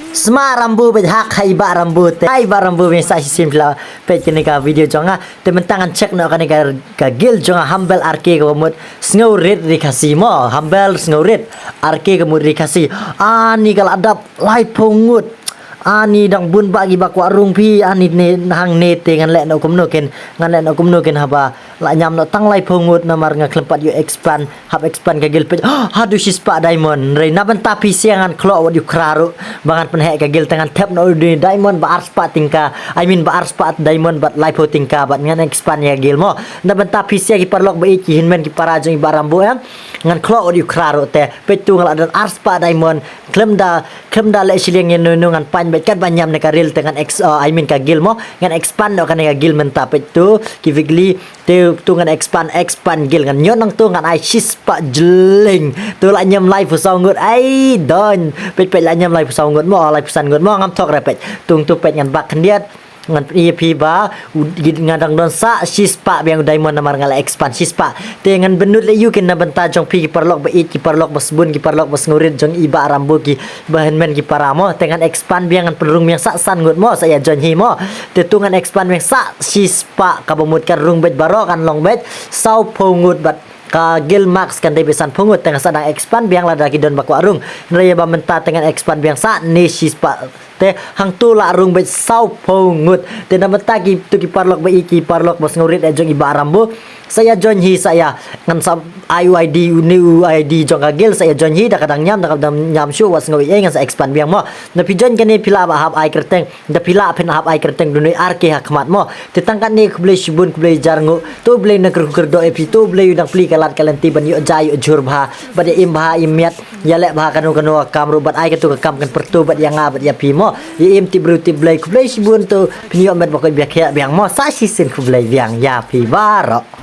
Sma rambu berhak hai ba rambu te hai ba rambu yang saya simpla pet kini ka video jonga temen tangan cek no kani ka gil jonga hambel arke ka mut sngorit rikasi mo hambel sngorit arke ka mut rikasi ani kal adap lai pungut ani dang bun bagi bak warung pi ani ne hang ne te ngan le no kumno ken ngan le no kumno ken haba la nyam no tang lai pungut namar nga klempat you expand hab expand ka gil pet hadu sispa diamond re na ban tapi siangan klo wat you kraru bangan penhek ka gil tangan tap no di diamond ba arspa tingka I mean ba arspa diamond bat lai po tingka bat ngan expand ya gil mo na ban tapi sia ki parlok ba iki hinmen ki parajong barambo yang ngan klo wat you kraru te pet tu ngal adan arspa diamond klemda le siling yen no ngan pan bet kan banyam ne karil dengan I mean ka gil mo ngan expand no kan ka gil mentap itu kivigli te tu ngan expand gil ngan nyon nang tu ngan ai sispa jeling tu la nyam live pusau ngut ai don pet la nyam live pusau ngut mo live pesan ngut mo ngam tok repet tung tu pet ngan bak kendiat ngan EP ba ngadang don sa sispa biang diamond namar ngala expand sispa te ngan benut le you ken na benta jong pi ki parlok ba ki parlok bas bun ki parlok bas ngurit jong iba rambu ki bahan men ki paramo te ngan expand biang ngan perung biang sa san ngut mo saya jon hi mo te tu ngan expand biang sa sispa ka bemut kan rung bet baro kan long bet sau pungut bat ka gil max kan te pesan pungut tengah sadang expand biang la daki don bakwa rung nraya ba menta dengan expand biang sa ni sispa te hang tu la rung bet sau pungut te na menta ki tu ki parlok ba iki parlok bas ngurit jong iba rambu saya John Hi saya ngan sab IUID new ID jong gil saya John Hi da kadang nyam shu was ngawi ngan sa expand biang mo na pijon kani pila ba hab ai kerteng da pila pen hab ai kerteng dunoi arke hakmat mo te tangkat ni kublai shibun kublai jarngu tu blai na ker do epi tu blai udang pli kalat kalanti ban yu jai jur bha bade im bha imiat ya le bha kanu kamru bat ai ketu kam kan pertu bat yang abat ya pi mo im ti bruti blai kublai shibun tu pinyo met bakoi biak biang mo sa sisin kublai biang ya pi baro